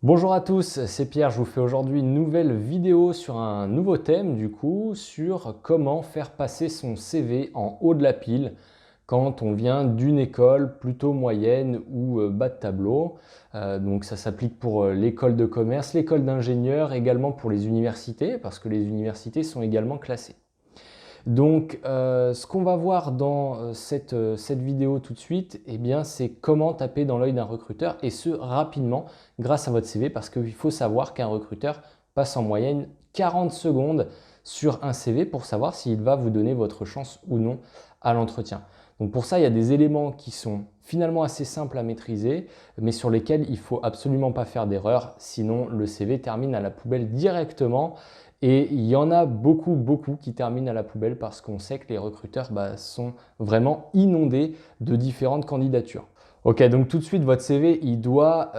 Bonjour à tous, c'est Pierre, je vous fais aujourd'hui une nouvelle vidéo sur un nouveau thème sur comment faire passer son CV en haut de la pile quand on vient d'une école plutôt moyenne ou bas de tableau. Donc ça s'applique pour l'école de commerce, l'école d'ingénieur, également pour les universités parce que les universités sont également classées. Donc, ce qu'on va voir dans cette vidéo tout de suite, eh bien, c'est comment taper dans l'œil d'un recruteur et ce rapidement grâce à votre CV parce qu'il faut savoir qu'un recruteur passe en moyenne 40 secondes sur un CV pour savoir s'il va vous donner votre chance ou non à l'entretien. Donc pour ça, il y a des éléments qui sont finalement assez simples à maîtriser, mais sur lesquels il ne faut absolument pas faire d'erreur, sinon le CV termine à la poubelle directement. Et il y en a beaucoup qui terminent à la poubelle parce qu'on sait que les recruteurs sont vraiment inondés de différentes candidatures. Ok, donc tout de suite, votre CV, il doit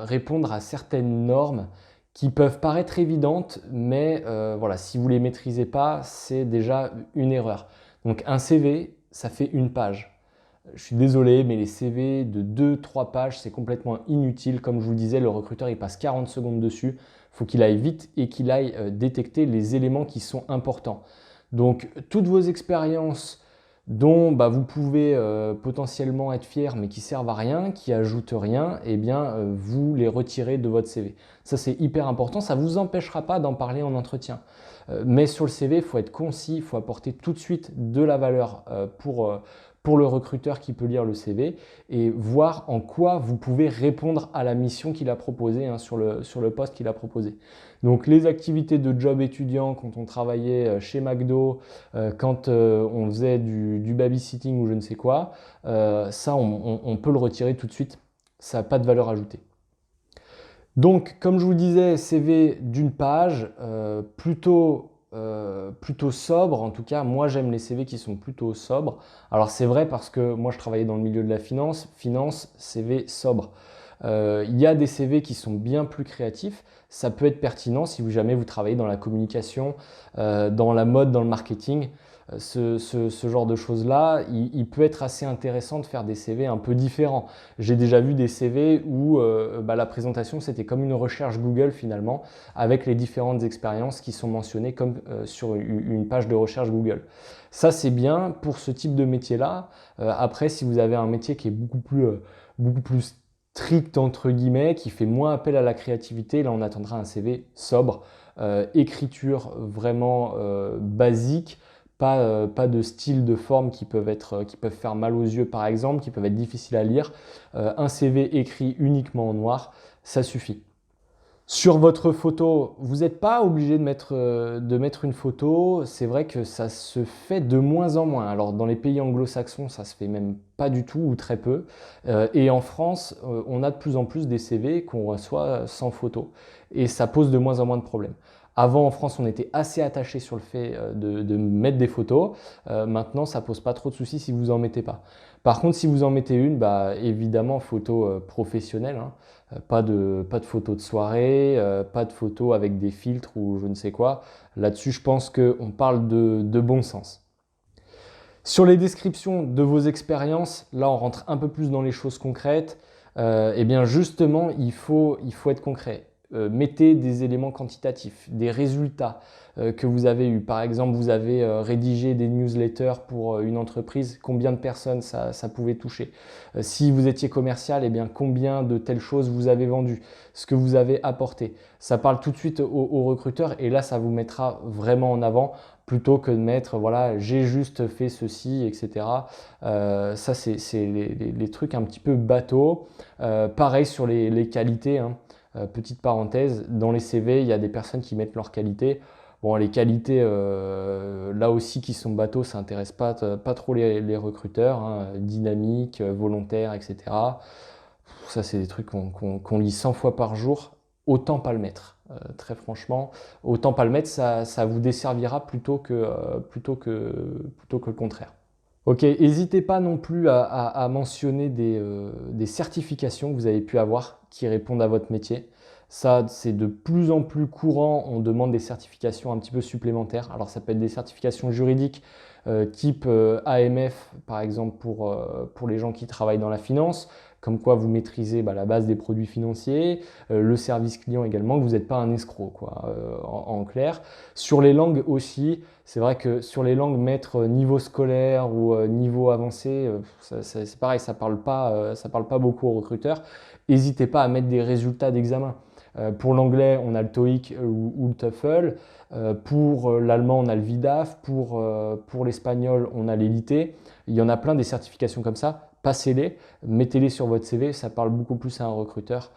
répondre à certaines normes qui peuvent paraître évidentes, mais voilà, si vous ne les maîtrisez pas, c'est déjà une erreur. Donc un CV, ça fait une page. Je suis désolé, mais les CV de 2-3 pages, c'est complètement inutile. Comme je vous le disais, le recruteur, il passe 40 secondes dessus. Il faut qu'il aille vite et qu'il aille détecter les éléments qui sont importants. Donc, toutes vos expériences dont vous pouvez potentiellement être fier, mais qui servent à rien, qui ajoutent rien, eh bien, vous les retirez de votre CV. Ça, c'est hyper important. Ça ne vous empêchera pas d'en parler en entretien. Mais sur le CV, il faut être concis, il faut apporter tout de suite de la valeur pour le recruteur qui peut lire le CV et voir en quoi vous pouvez répondre à la mission qu'il a proposée sur le poste qu'il a proposé. Donc les activités de job étudiant quand on travaillait chez McDo, quand on faisait du babysitting ou je ne sais quoi, ça on peut le retirer tout de suite, ça n'a pas de valeur ajoutée. Donc, comme je vous disais, CV d'une page, plutôt sobre. En tout cas, moi, j'aime les CV qui sont plutôt sobres. Alors, c'est vrai parce que moi, je travaillais dans le milieu de la finance, CV sobre. Il y a des CV qui sont bien plus créatifs. Ça peut être pertinent si jamais vous travaillez dans la communication, dans la mode, dans le marketing. Ce genre de choses-là, il peut être assez intéressant de faire des CV un peu différents. J'ai déjà vu des CV où la présentation, c'était comme une recherche Google finalement, avec les différentes expériences qui sont mentionnées comme sur une page de recherche Google. Ça, c'est bien pour ce type de métier-là. Après, si vous avez un métier qui est beaucoup plus strict, entre guillemets, qui fait moins appel à la créativité, là, on attendra un CV sobre, écriture vraiment basique, pas de style, de forme qui peuvent faire mal aux yeux par exemple, qui peuvent être difficiles à lire. Un CV écrit uniquement en noir, ça suffit. Sur votre photo, vous n'êtes pas obligé de mettre une photo. C'est vrai que ça se fait de moins en moins. Alors dans les pays anglo-saxons, ça se fait même pas du tout ou très peu. Et en France, on a de plus en plus des CV qu'on reçoit sans photo. Et ça pose de moins en moins de problèmes. Avant, en France, on était assez attaché sur le fait de mettre des photos. Maintenant, ça pose pas trop de soucis si vous en mettez pas. Par contre, si vous en mettez une, évidemment, photo professionnelle, hein. Pas de photos de soirée, pas de photos avec des filtres ou je ne sais quoi. Là-dessus, je pense qu'on parle de bon sens. Sur les descriptions de vos expériences, là on rentre un peu plus dans les choses concrètes. Eh bien justement, il faut être concret. Mettez des éléments quantitatifs, des résultats que vous avez eus. Par exemple, vous avez rédigé des newsletters pour une entreprise, combien de personnes ça pouvait toucher. Si vous étiez commercial, eh bien combien de telles choses vous avez vendues, ce que vous avez apporté. Ça parle tout de suite aux recruteurs et là ça vous mettra vraiment en avant plutôt que de mettre voilà j'ai juste fait ceci, etc. Ça c'est les trucs un petit peu bateaux. Pareil sur les qualités, hein. Petite parenthèse, dans les CV, il y a des personnes qui mettent leurs qualités. Bon, les qualités, là aussi, qui sont bateaux, ça n'intéresse pas trop les recruteurs, hein. Dynamique, volontaire, etc. Ça, c'est des trucs qu'on lit 100 fois par jour. Autant pas le mettre. Très franchement, autant pas le mettre, ça vous desservira plutôt que le contraire. Ok, n'hésitez pas non plus à mentionner des certifications que vous avez pu avoir qui répondent à votre métier. Ça, c'est de plus en plus courant. On demande des certifications un petit peu supplémentaires. Alors, ça peut être des certifications juridiques type AMF, par exemple, pour les gens qui travaillent dans la finance, comme quoi vous maîtrisez la base des produits financiers, le service client également, que vous n'êtes pas un escroc, quoi, en clair. Sur les langues aussi, c'est vrai que sur les langues, mettre niveau scolaire ou niveau avancé, c'est pareil, ça parle pas beaucoup aux recruteurs. N'hésitez pas à mettre des résultats d'examen. Pour l'anglais, on a le TOEIC ou le TOEFL. Pour l'allemand, on a le VIDAF. Pour l'espagnol, on a l'ELITE. Il y en a plein des certifications comme ça. Passez-les, mettez-les sur votre CV. Ça parle beaucoup plus à un recruteur,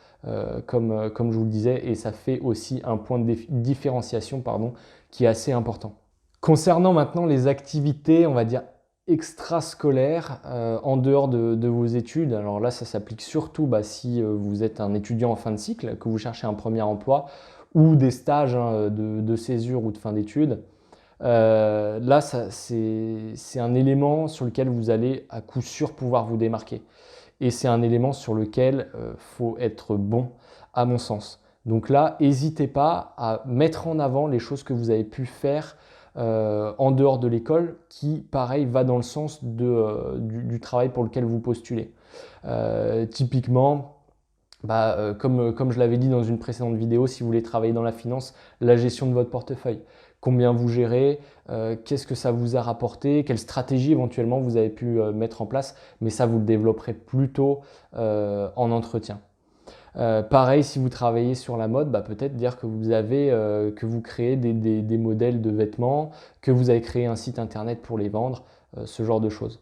comme je vous le disais, et ça fait aussi un point de différenciation, pardon, qui est assez important. Concernant maintenant les activités, on va dire extrascolaires en dehors de vos études, alors là ça s'applique surtout si vous êtes un étudiant en fin de cycle, que vous cherchez un premier emploi ou des stages de césure ou de fin d'études. Là c'est un élément sur lequel vous allez à coup sûr pouvoir vous démarquer. Et c'est un élément sur lequel il faut être bon, à mon sens. Donc là, n'hésitez pas à mettre en avant les choses que vous avez pu faire en dehors de l'école, qui, pareil, va dans le sens du travail pour lequel vous postulez. Typiquement, comme je l'avais dit dans une précédente vidéo, si vous voulez travailler dans la finance, la gestion de votre portefeuille. Combien vous gérez, qu'est-ce que ça vous a rapporté, quelle stratégie éventuellement vous avez pu mettre en place, mais ça vous le développerez plutôt en entretien. Pareil, si vous travaillez sur la mode, peut-être dire que vous créez des modèles de vêtements, que vous avez créé un site internet pour les vendre, ce genre de choses.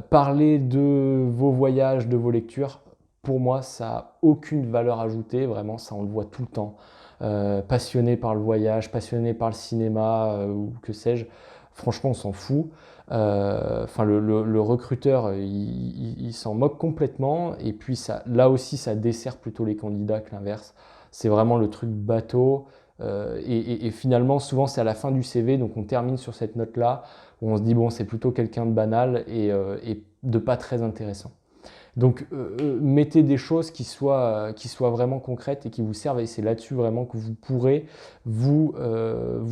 Parler de vos voyages, de vos lectures, pour moi, ça n'a aucune valeur ajoutée, vraiment, ça on le voit tout le temps. Passionné par le voyage, passionné par le cinéma ou que sais-je, franchement, on s'en fout. Le recruteur, il s'en moque complètement. Et puis, là aussi, ça dessert plutôt les candidats que l'inverse. C'est vraiment le truc bateau. Et finalement, souvent, c'est à la fin du CV. Donc, on termine sur cette note-là où on se dit, bon, c'est plutôt quelqu'un de banal et de pas très intéressant. Donc, mettez des choses qui soient vraiment concrètes et qui vous servent. Et c'est là-dessus vraiment que vous pourrez vous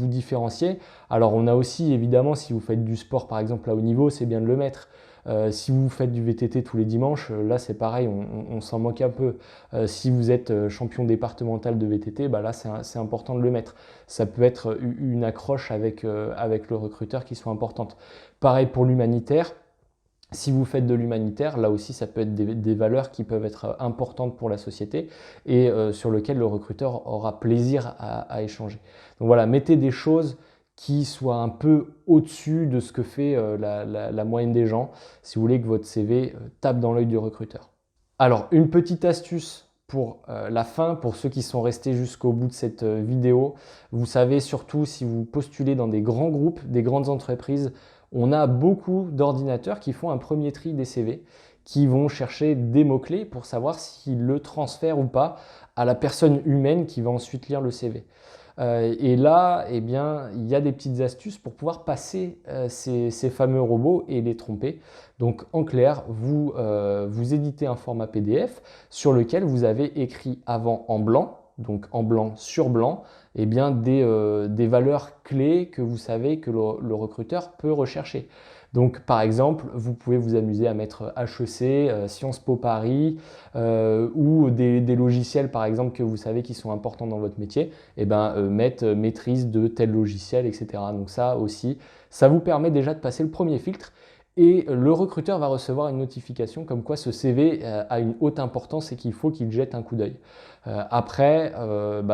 différencier. Alors, on a aussi, évidemment, si vous faites du sport, par exemple, à haut niveau, c'est bien de le mettre. Si vous faites du VTT tous les dimanches, là, c'est pareil, on s'en moque un peu. Si vous êtes champion départemental de VTT, là, c'est important de le mettre. Ça peut être une accroche avec le recruteur qui soit importante. Pareil pour l'humanitaire. Si vous faites de l'humanitaire, là aussi, ça peut être des valeurs qui peuvent être importantes pour la société et sur lesquelles le recruteur aura plaisir à échanger. Donc voilà, mettez des choses qui soient un peu au-dessus de ce que fait la moyenne des gens, si vous voulez que votre CV tape dans l'œil du recruteur. Alors, une petite astuce pour la fin, pour ceux qui sont restés jusqu'au bout de cette vidéo. Vous savez, surtout si vous postulez dans des grands groupes, des grandes entreprises, on a beaucoup d'ordinateurs qui font un premier tri des CV, qui vont chercher des mots-clés pour savoir s'ils le transfèrent ou pas à la personne humaine qui va ensuite lire le CV. Et là, eh bien, il y a des petites astuces pour pouvoir passer ces fameux robots et les tromper. Donc en clair, vous éditez un format PDF sur lequel vous avez écrit avant en blanc, donc en blanc sur blanc, eh bien, des valeurs clés que vous savez que le recruteur peut rechercher. Donc par exemple, vous pouvez vous amuser à mettre HEC, Sciences Po Paris ou des logiciels par exemple que vous savez qui sont importants dans votre métier, et mettre maîtrise de tel logiciel, etc. Donc ça aussi, ça vous permet déjà de passer le premier filtre et le recruteur va recevoir une notification comme quoi ce CV a une haute importance et qu'il faut qu'il jette un coup d'œil. Après,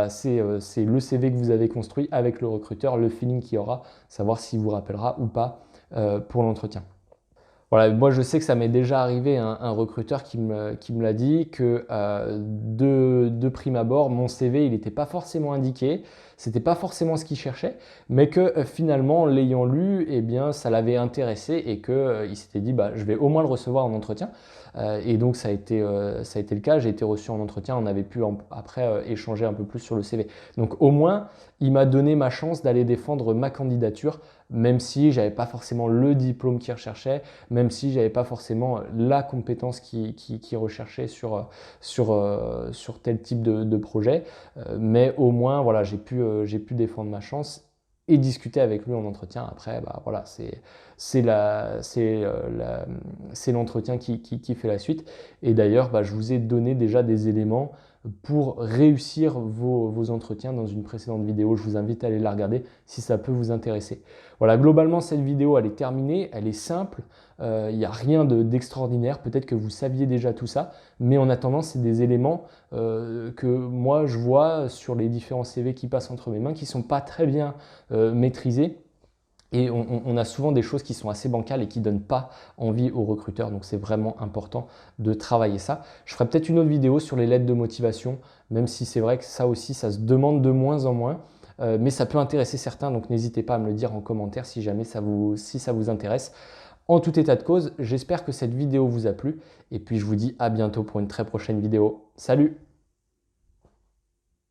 c'est le CV que vous avez construit avec le recruteur, le feeling qu'il y aura, savoir s'il vous rappellera ou pas pour l'entretien. Voilà, moi je sais que ça m'est déjà arrivé, un recruteur qui me l'a dit, que de prime abord, mon CV il n'était pas forcément indiqué, c'était pas forcément ce qu'il cherchait, mais que finalement, l'ayant lu, eh bien, ça l'avait intéressé et qu'il s'était dit je vais au moins le recevoir en entretien. Et donc ça a été le cas, j'ai été reçu en entretien, on avait pu après échanger un peu plus sur le CV. Donc au moins, il m'a donné ma chance d'aller défendre ma candidature, même si j'avais pas forcément le diplôme qu'il recherchait, même si j'avais pas forcément la compétence qu'il recherchait sur tel type de projet. Mais au moins, voilà, j'ai pu défendre ma chance. et discuter avec lui en entretien. Après, bah, voilà, c'est l'entretien qui fait la suite. Et d'ailleurs, bah, je vous ai donné déjà des éléments pour réussir vos entretiens dans une précédente vidéo. Je vous invite à aller la regarder si ça peut vous intéresser. Voilà, globalement, cette vidéo, elle est terminée, elle est simple. Il n'y a rien d'extraordinaire. Peut-être que vous saviez déjà tout ça, mais en attendant, c'est des éléments que moi, je vois sur les différents CV qui passent entre mes mains, qui ne sont pas très bien maîtrisés. Et on a souvent des choses qui sont assez bancales et qui ne donnent pas envie aux recruteurs. Donc, c'est vraiment important de travailler ça. Je ferai peut-être une autre vidéo sur les lettres de motivation, même si c'est vrai que ça aussi, ça se demande de moins en moins. Mais ça peut intéresser certains, donc n'hésitez pas à me le dire en commentaire si jamais si ça vous intéresse. En tout état de cause, j'espère que cette vidéo vous a plu. Et puis, je vous dis à bientôt pour une très prochaine vidéo. Salut!